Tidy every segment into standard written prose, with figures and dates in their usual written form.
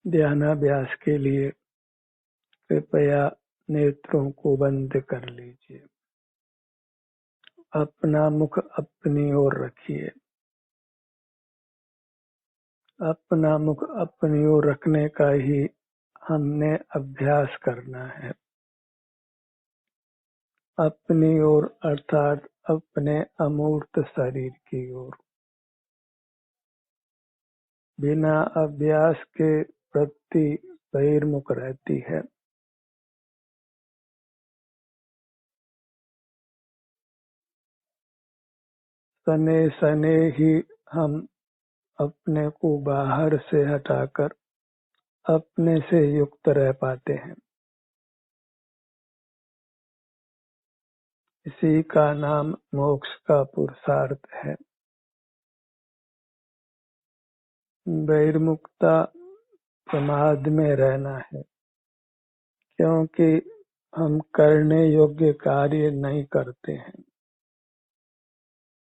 ध्यानाभ्यास के लिए कृपया नेत्रों को बंद कर लीजिए। अपना मुख अपनी ओर रखिए। अपना मुख अपनी ओर रखने का ही हमने अभ्यास करना है। अपनी ओर अर्थात अपने अमूर्त शरीर की ओर। बिना अभ्यास के वृत्ति बहिर्मुख रहती है। सने सने ही हम अपने को बाहर से हटाकर अपने से युक्त रह पाते हैं। इसी का नाम मोक्ष का पुरुषार्थ है। बहिर्मुखता प्रमाद में रहना है, क्योंकि हम करने योग्य कार्य नहीं करते हैं।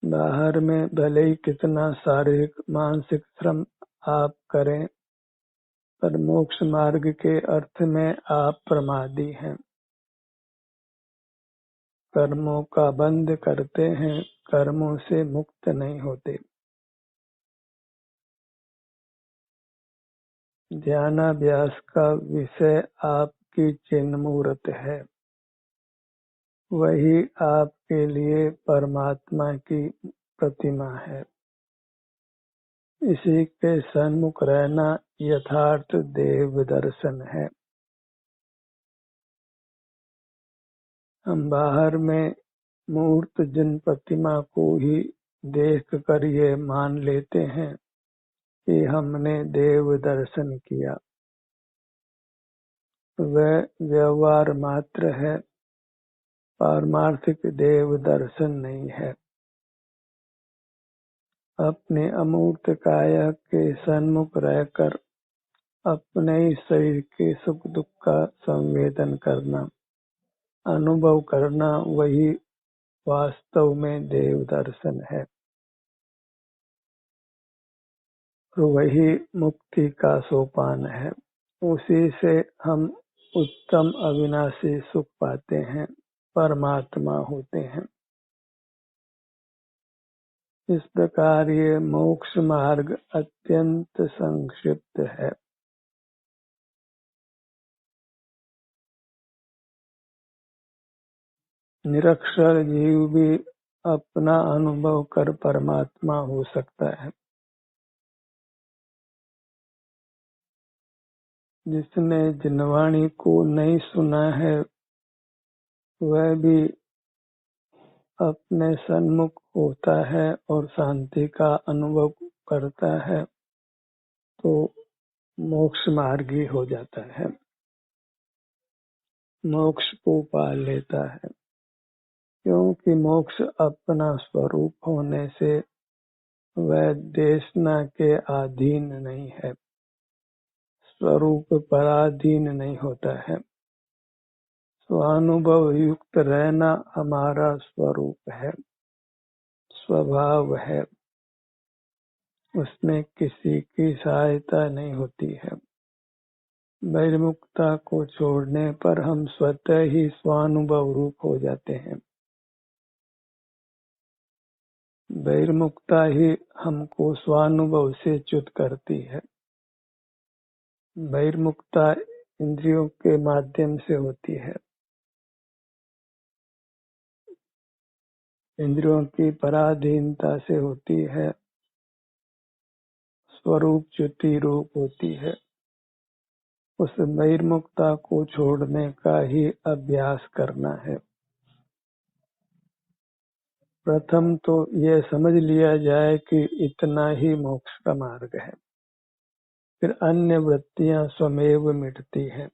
बाहर में भले ही कितना शारीरिक मानसिक श्रम आप करें, पर मोक्ष मार्ग के अर्थ में आप प्रमादी हैं। कर्मों का बंध करते हैं, कर्मों से मुक्त नहीं होते। ध्यानाभ्यास का विषय आपकी चिन्ह मूर्त है। वही आपके लिए परमात्मा की प्रतिमा है। इसी के सन्मुख रहना यथार्थ देव दर्शन है। हम बाहर में मूर्त जिन प्रतिमा को ही देख कर ये मान लेते हैं कि हमने देव दर्शन किया। वह व्यवहार मात्र है, पारमार्थिक देव दर्शन नहीं है। अपने अमूर्त काया के सन्मुख रहकर अपने ही शरीर के सुख दुख का संवेदन करना, अनुभव करना, वही वास्तव में देव दर्शन है। और वही मुक्ति का सोपान है। उसी से हम उत्तम अविनाशी सुख पाते हैं, परमात्मा होते हैं। इस प्रकार ये मोक्ष मार्ग अत्यंत संक्षिप्त है। निरक्षर जीव भी अपना अनुभव कर परमात्मा हो सकता है। जिसने जिनवाणी को नहीं सुना है, वह भी अपने सन्मुख होता है और शांति का अनुभव करता है, तो मोक्ष मार्गी हो जाता है, मोक्ष को पा लेता है। क्योंकि मोक्ष अपना स्वरूप होने से वह देशना के अधीन नहीं है, स्वरूप पराधीन नहीं होता है। स्वानुभव युक्त रहना हमारा स्वरूप है, स्वभाव है। उसमें किसी की सहायता नहीं होती है। बहिर्मुखता को छोड़ने पर हम स्वतः ही स्वानुभव रूप हो जाते हैं। बहिर्मुखता ही हमको स्वानुभव से च्युत करती है। बहिर्मुखता इंद्रियों के माध्यम से होती है। इंद्रियों की पराधीनता से होती है, स्वरूप च्युति रूप होती है। उस बहिर्मुखता को छोड़ने का ही अभ्यास करना है। प्रथम तो यह समझ लिया जाए कि इतना ही मोक्ष का मार्ग है, फिर अन्य वृत्तियां स्वमेव मिटती हैं।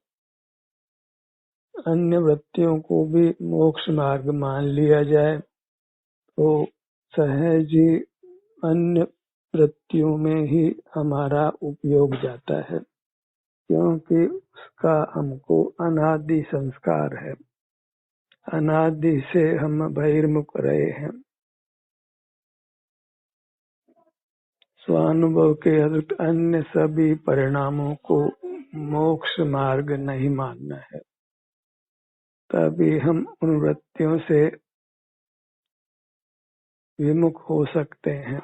अन्य वृत्तियों को भी मोक्ष मार्ग मान लिया जाए तो सहज ही अन्य वृत्तियों में ही हमारा उपयोग जाता है, क्योंकि उसका हमको अनादि संस्कार है। अनादि से हम बहिर्मुख रहे हैं। स्वानुभव के अन्य सभी परिणामों को मोक्ष मार्ग नहीं मानना है, तभी हम उन वृत्तियों से विमुख हो सकते हैं,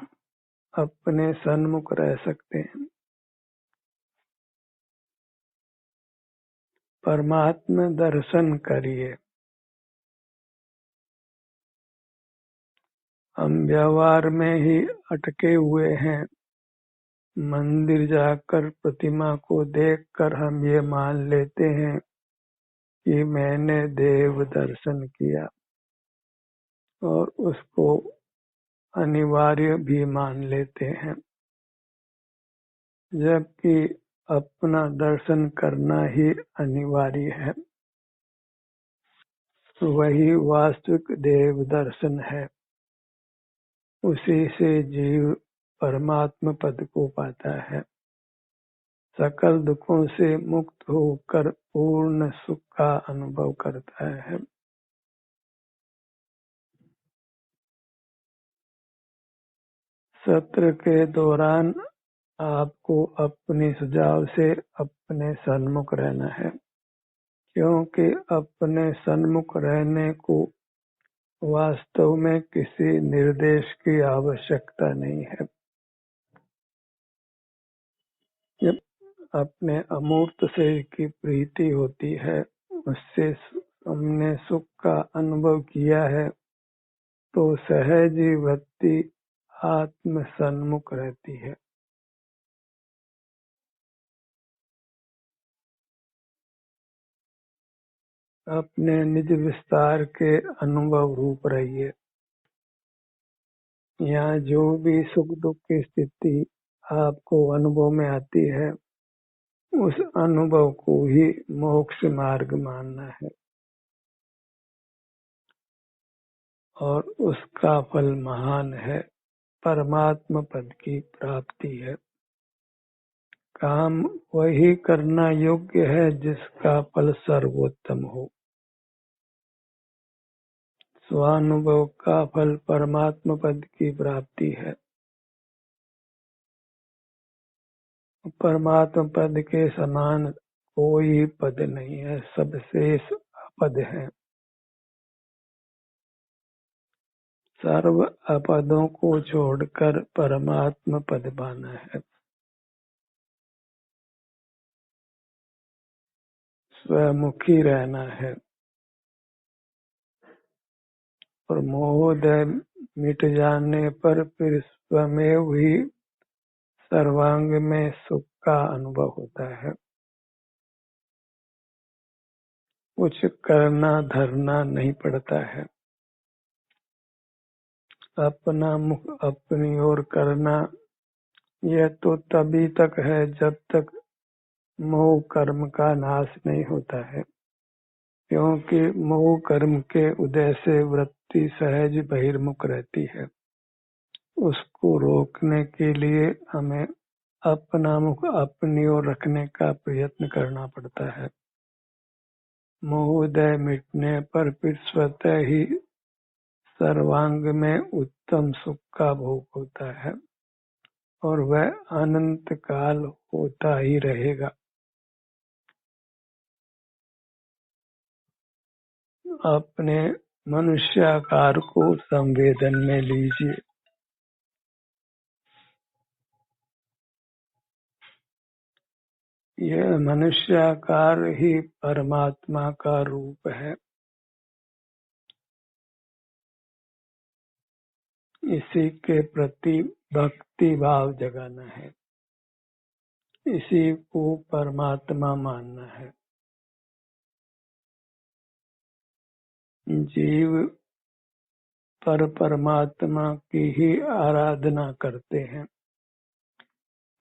अपने सन्मुख रह सकते हैं। परमात्मा दर्शन करिए। हम व्यवहार में ही अटके हुए हैं। मंदिर जाकर प्रतिमा को देखकर हम ये मान लेते हैं कि मैंने देव दर्शन किया, और उसको अनिवार्य भी मान लेते हैं, जबकि अपना दर्शन करना ही अनिवार्य है। वही वास्तविक देव दर्शन है। उसी से जीव परमात्मा पद को पाता है, सकल दुखों से मुक्त होकर पूर्ण सुख का अनुभव करता है। सत्र के दौरान आपको अपने सुझाव से अपने सन्मुख रहना है, क्योंकि अपने सन्मुख रहने को वास्तव में किसी निर्देश की आवश्यकता नहीं है। जब अपने अमूर्त से की प्रीति होती है, उससे हमने सुख का अनुभव किया है, तो सहज ही वृत्ति आत्म सन्मुख रहती है। अपने निज विस्तार के अनुभव रूप रहिए। यहाँ जो भी सुख दुख की स्थिति आपको अनुभव में आती है, उस अनुभव को ही मोक्ष मार्ग मानना है, और उसका फल महान है, परमात्मा पद की प्राप्ति है। काम वही करना योग्य है जिसका फल सर्वोत्तम हो। स्वानुभव का फल परमात्मा पद की प्राप्ति है। परमात्मा पद के समान कोई पद नहीं है, सब शेष अपद है। सर्व अपदों को छोड़कर परमात्मा पद पाना है। स्वमुखी रहना है, और मोहदय मिट जाने पर फिर स्वमेव ही सर्वांग में सुख का अनुभव होता है। कुछ करना धरना नहीं पड़ता है। अपना मुख अपनी ओर करना, यह तो तभी तक है जब तक मोह कर्म का नाश नहीं होता है, क्योंकि मोह कर्म के उदय से वृत्ति सहज बहिर्मुख रहती है। उसको रोकने के लिए हमें अपना मुख अपनी ओर रखने का प्रयत्न करना पड़ता है। मोहोदय मिटने पर फिर स्वतः ही सर्वांग में उत्तम सुख का भोग होता है, और वह अनंत काल होता ही रहेगा। अपने मनुष्याकार को संवेदन में लीजिए। यह मनुष्याकार ही परमात्मा का रूप है। इसी के प्रति भक्ति भाव जगाना है, इसी को परमात्मा मानना है। जीव पर परमात्मा की ही आराधना करते हैं,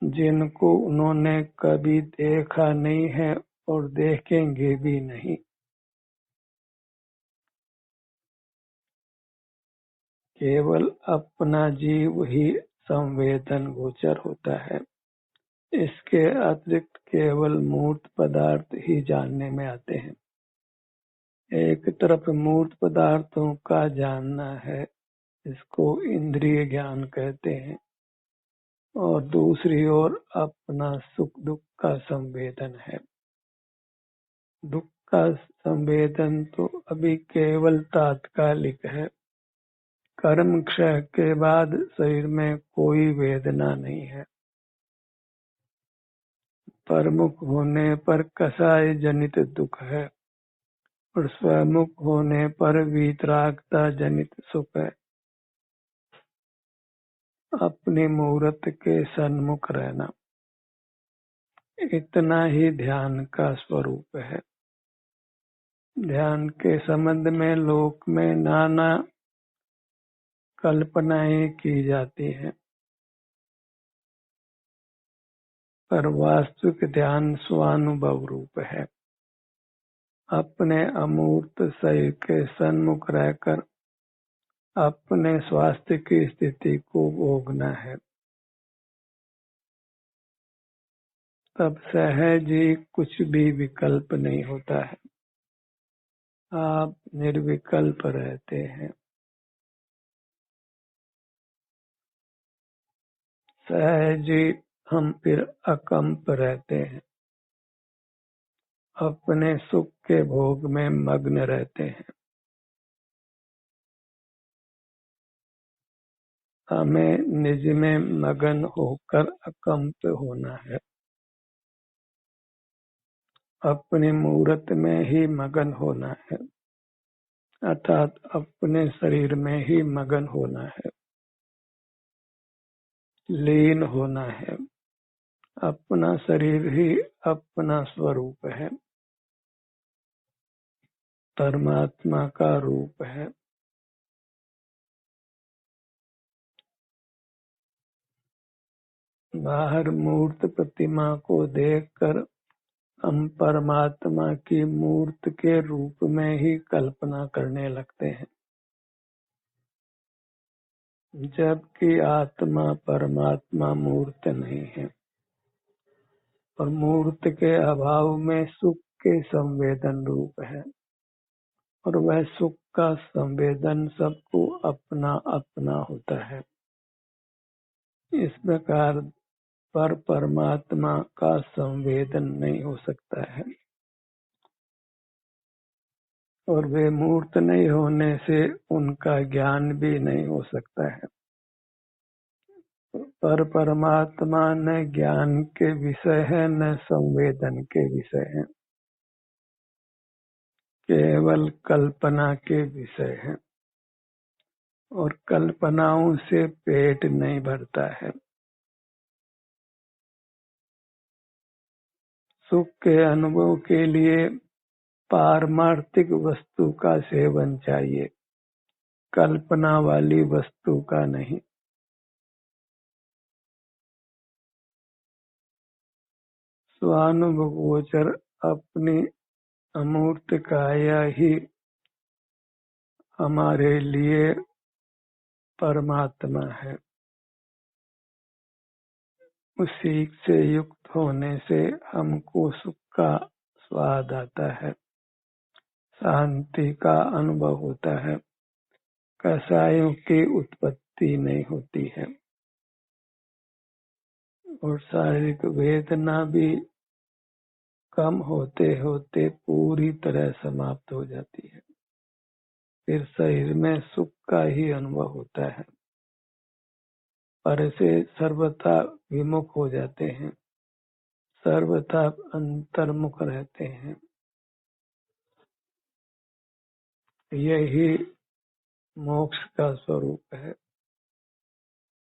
जिनको उन्होंने कभी देखा नहीं है और देखेंगे भी नहीं। केवल अपना जीव ही संवेदन गोचर होता है। इसके अतिरिक्त केवल मूर्त पदार्थ ही जानने में आते हैं। एक तरफ मूर्त पदार्थों का जानना है, इसको इंद्रिय ज्ञान कहते हैं, और दूसरी ओर अपना सुख दुख का संवेदन है। दुख का संवेदन तो अभी केवल तात्कालिक है। कर्म क्षय के बाद शरीर में कोई वेदना नहीं है। परमुख होने पर कषाय जनित दुख है और स्वमुख होने पर वीतरागता जनित सुख है। अपनी मूर्त के सन्मुख रहना, इतना ही ध्यान का स्वरूप है। ध्यान के संबंध में लोक में नाना कल्पनाएं की जाती हैं, पर वास्तविक ध्यान स्वानुभव रूप है। अपने अमूर्त शरीर के सन्मुख रहकर अपने स्वास्थ्य की स्थिति को भोगना है। तब सहज ही कुछ भी विकल्प नहीं होता है। आप निर्विकल्प रहते हैं। सहज ही हम फिर अकंप रहते हैं। अपने सुख के भोग में मग्न रहते हैं। हमें निज में मगन होकर अकंप होना है। अपनी मूर्त में ही मगन होना है, अर्थात अपने शरीर में ही मगन होना है, लीन होना है। अपना शरीर ही अपना स्वरूप है, परमात्मा का रूप है। बाहर मूर्त प्रतिमा को देखकर हम परमात्मा की मूर्त के रूप में ही कल्पना करने लगते हैं, जबकि आत्मा परमात्मा मूर्त नहीं है और मूर्त के अभाव में सुख के संवेदन रूप है और वह सुख का संवेदन सबको अपना अपना होता है। इस प्रकार पर परमात्मा का संवेदन नहीं हो सकता है और वे मूर्त नहीं होने से उनका ज्ञान भी नहीं हो सकता है। पर परमात्मा न ज्ञान के विषय है न संवेदन के विषय है, केवल कल्पना के विषय है और कल्पनाओं से पेट नहीं भरता है। सुख के अनुभव के लिए पारमार्थिक वस्तु का सेवन चाहिए, कल्पना वाली वस्तु का नहीं। स्वानुभव गोचर अपनी अमूर्त काया ही हमारे लिए परमात्मा है। उसी से युक्त होने से हमको सुख का स्वाद आता है, शांति का अनुभव होता है, कषायों की उत्पत्ति नहीं होती है और शारीरिक वेदना भी कम होते होते पूरी तरह समाप्त हो जाती है। फिर शरीर में सुख का ही अनुभव होता है, पर से सर्वथा विमुख हो जाते हैं, सर्वथा अंतर्मुख रहते हैं। यही मोक्ष का स्वरूप है।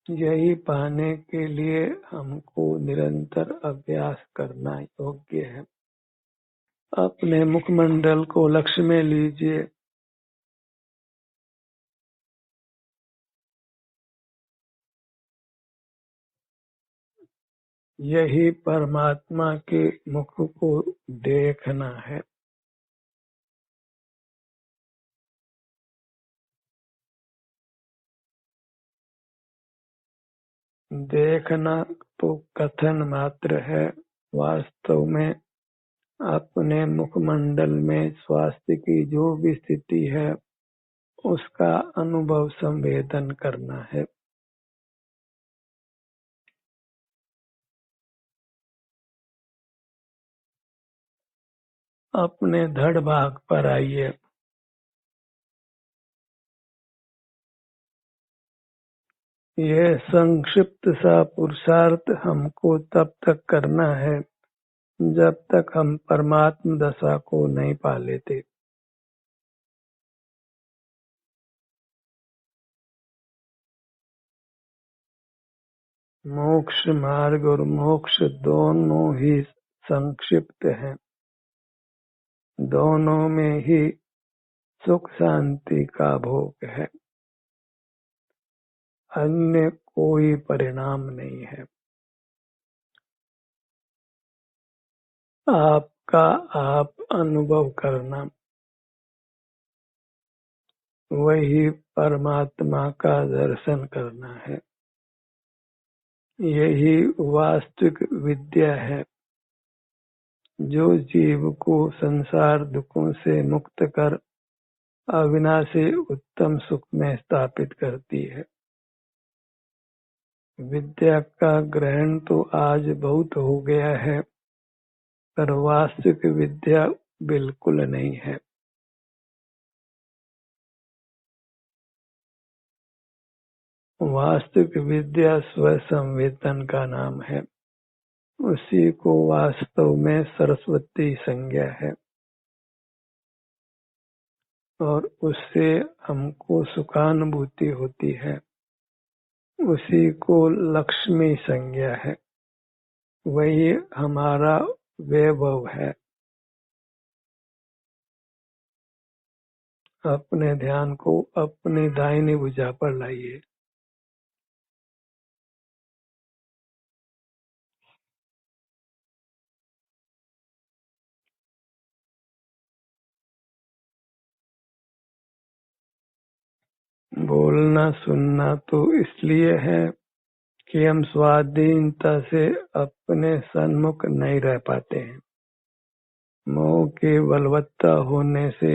यही पाने के लिए हमको निरंतर अभ्यास करना योग्य है। अपने मुखमंडल को लक्ष्य में लीजिए। यही परमात्मा के मुख को देखना है। देखना तो कथन मात्र है, वास्तव में अपने मुखमंडल में स्वास्थ्य की जो भी स्थिति है उसका अनुभव संवेदन करना है। अपने धड़ भाग पर आइए। यह संक्षिप्त सा पुरुषार्थ हमको तब तक करना है जब तक हम परमात्म दशा को नहीं पा लेते। मोक्ष मार्ग और मोक्ष दोनों ही संक्षिप्त हैं। दोनों में ही सुख शांति का भोग है, अन्य कोई परिणाम नहीं है। आपका आप अनुभव करना, वही परमात्मा का दर्शन करना है। यही वास्तविक विद्या है जो जीव को संसार दुखों से मुक्त कर अविनाशी उत्तम सुख में स्थापित करती है। विद्या का ग्रहण तो आज बहुत हो गया है, पर वास्तविक विद्या बिल्कुल नहीं है। वास्तविक विद्या स्वसंवेदन का नाम है। उसी को वास्तव में सरस्वती संज्ञा है और उससे हमको सुखानुभूति होती है। उसी को लक्ष्मी संज्ञा है, वही हमारा वैभव है। अपने ध्यान को अपनी दाहिनी भुजा पर लाइए। बोलना सुनना तो इसलिए है कि हम स्वाधीनता से अपने सन्मुख नहीं रह पाते हैं। मोह के बलवत्ता होने से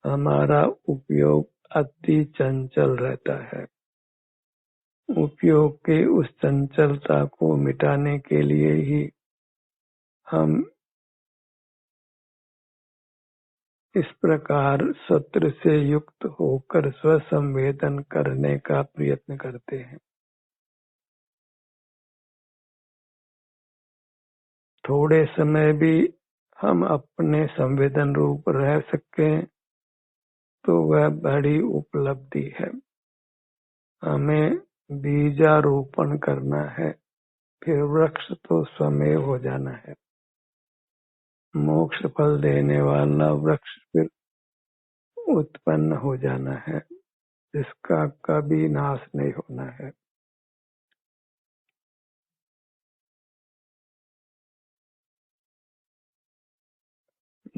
हमारा उपयोग अति चंचल रहता है। उपयोग के उस चंचलता को मिटाने के लिए ही हम इस प्रकार सत्र से युक्त होकर स्वसंवेदन करने का प्रयत्न करते हैं। थोड़े समय भी हम अपने संवेदन रूप रह सकें तो वह बड़ी उपलब्धि है। हमें बीजारोपण करना है, फिर वृक्ष तो स्वमेव हो जाना है। मोक्ष फल देने वाला वृक्ष फिर उत्पन्न हो जाना है, जिसका कभी नाश नहीं होना है।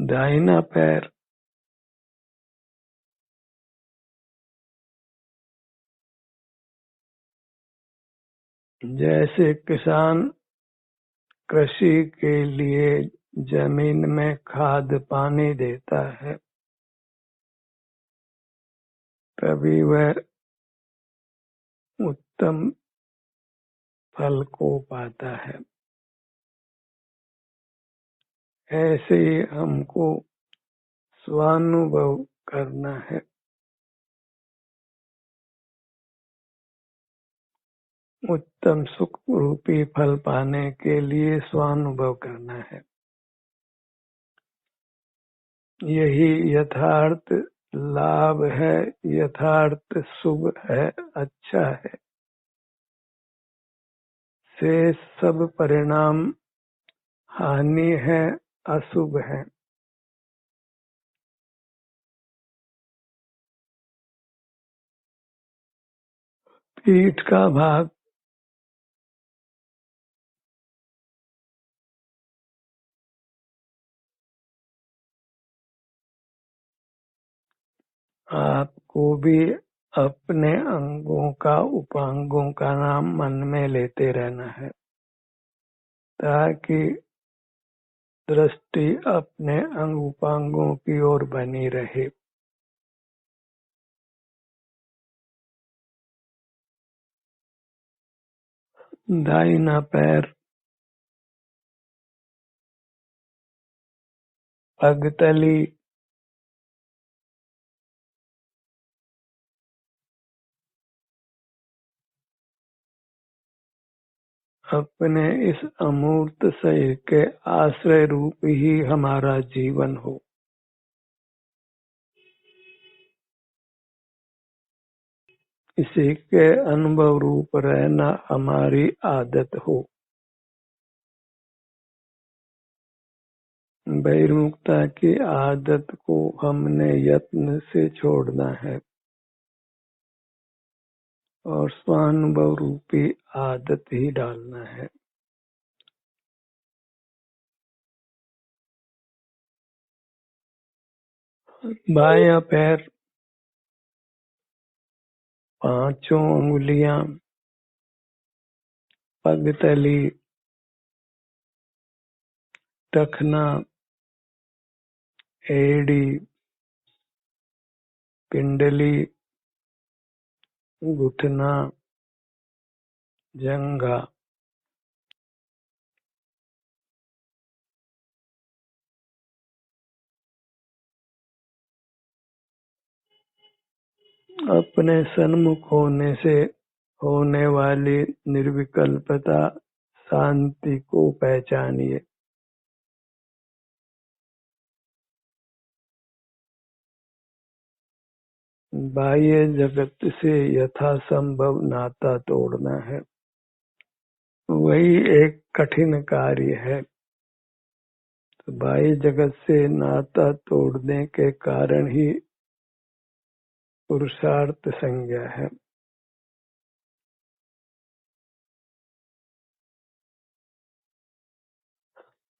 दाहिना पैर जैसे किसान कृषि के लिए जमीन में खाद पानी देता है, तभी वह उत्तम फल को पाता है। ऐसे ही हमको स्वानुभव करना है। उत्तम सुख रूपी फल पाने के लिए स्वानुभव करना है। यही यथार्थ लाभ है, यथार्थ शुभ है, अच्छा है। से सब परिणाम हानि है, अशुभ है। पीठ का भाग आपको भी अपने अंगों का उपांगों का नाम मन में लेते रहना है, ताकि दृष्टि अपने अंग उपांगों की ओर बनी रहे। दाहिना पैर पगतली, अपने इस अमूर्त शरीर के आश्रय रूप ही हमारा जीवन हो। इसी के अनुभव रूप रहना हमारी आदत हो। बहिर्मुखता की आदत को हमने यत्न से छोड़ना है और स्वानुभव रूपी आदत ही डालना है। बायां पैर, पांचों उंगलियां, पगतली, टखना, एड़ी, पिंडली, घुटना, जंघा। अपने सन्मुख होने से होने वाली निर्विकल्पता शांति को पहचानिए। बाह्य जगत से यथासंभव नाता तोड़ना है, वही एक कठिन कार्य है। तो बाह्य जगत से नाता तोड़ने के कारण ही पुरुषार्थ संज्ञा है।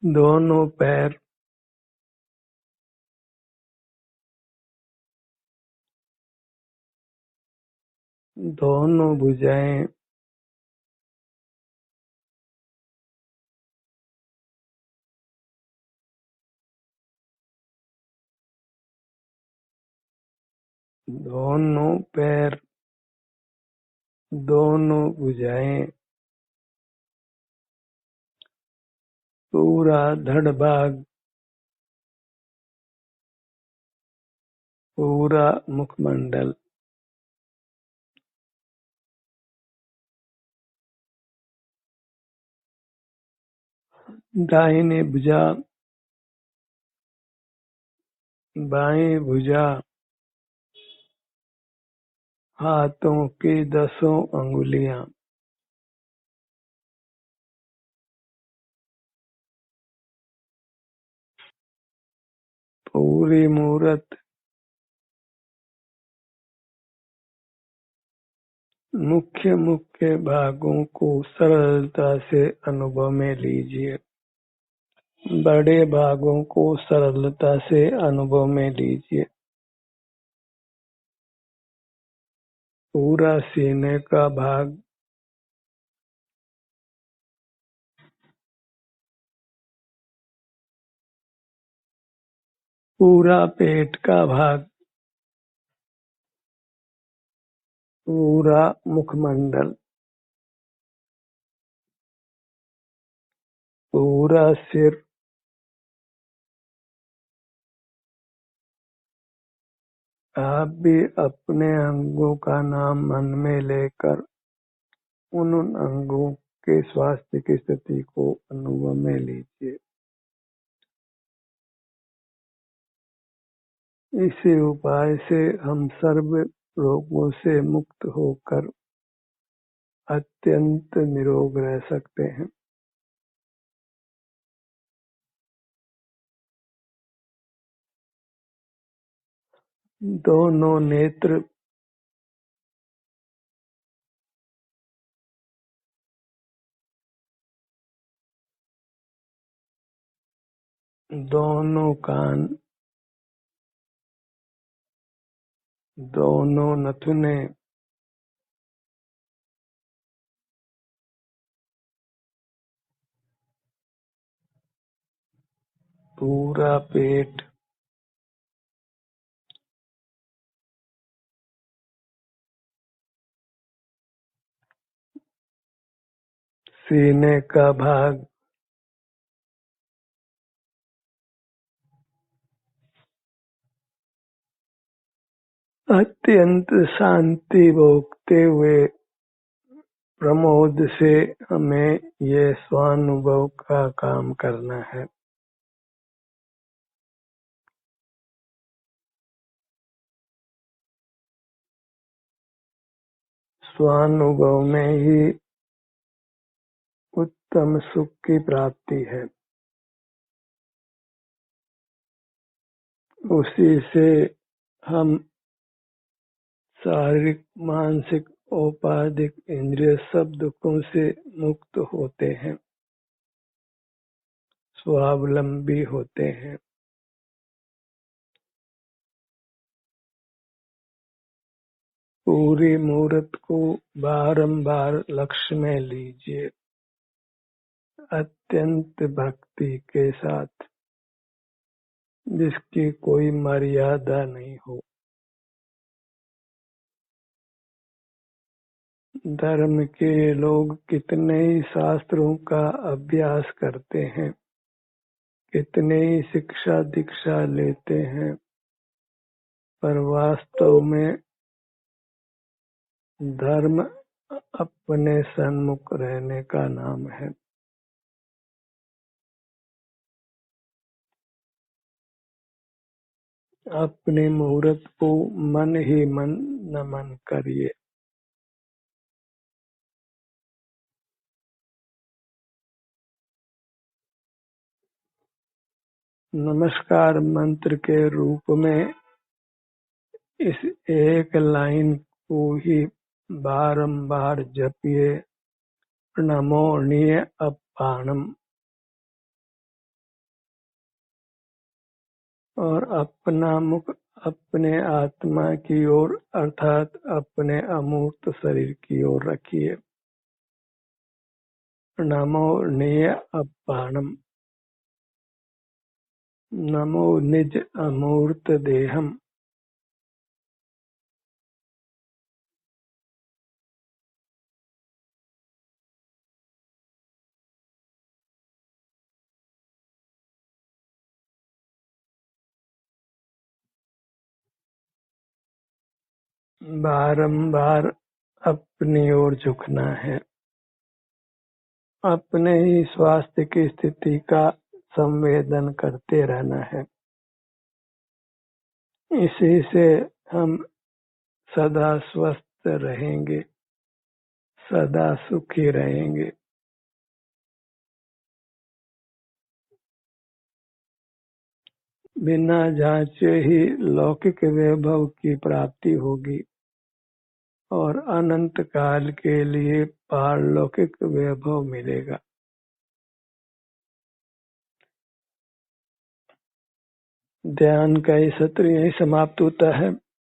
दोनों पैर, दोनों भुजाएं, दोनों पैर, दोनों भुजाएं, पूरा धड़ भाग, पूरा मुखमंडल। दाहिनी भुजा, बाईं भुजा, हाथों की 10 अंगुलियां, पूरी मूरत, मुख्य मुख्य भागों को सरलता से अनुभव में लीजिए। बड़े भागों को सरलता से अनुभव में लीजिए। पूरा सीने का भाग, पूरा पेट का भाग, पूरा मुखमंडल, पूरा सिर, आप भी अपने अंगों का नाम मन में लेकर उन अंगों के स्वास्थ्य की स्थिति को अनुभव में लीजिए। इसी उपाय से हम सर्व रोगों से मुक्त होकर अत्यंत निरोग रह सकते हैं। दोनों नेत्र, दोनों कान, दोनों नथुने, पूरा पेट, सीने का भाग, अत्यंत शांति भोगते हुए प्रमोद से हमें ये स्वानुभव का काम करना है। स्वानुभव में ही उत्तम सुख की प्राप्ति है। उसी से हम शारीरिक, मानसिक, औपाधिक, इंद्रिय सब दुखों से मुक्त होते हैं, स्वावलंबी होते हैं। पूरी मुहूर्त को बारंबार लक्ष्य में लीजिए, अत्यंत भक्ति के साथ, जिसकी कोई मर्यादा नहीं हो। धर्म के लोग कितने ही शास्त्रों का अभ्यास करते हैं, कितने ही शिक्षा दीक्षा लेते हैं, पर वास्तव में धर्म अपने सन्मुख रहने का नाम है। अपने मुहूर्त को मन ही मन नमन करिए। नमस्कार मंत्र के रूप में इस एक लाइन को ही बारंबार जपिए, नमो नीयअप्पाणम्, और अपना मुख अपने आत्मा की ओर अर्थात अपने अमूर्त शरीर की ओर रखिए। नमो नीयअप्पाणम्, नमो निज अमूर्त देहम्। बारंबार अपनी ओर झुकना है, अपने ही स्वास्थ्य की स्थिति का संवेदन करते रहना है। इसी से हम सदा स्वस्थ रहेंगे, सदा सुखी रहेंगे। बिना जांचे ही लौकिक वैभव की प्राप्ति होगी और अनंत काल के लिए पारलौकिक वैभव मिलेगा। ध्यान का ये सत्र यही समाप्त होता है।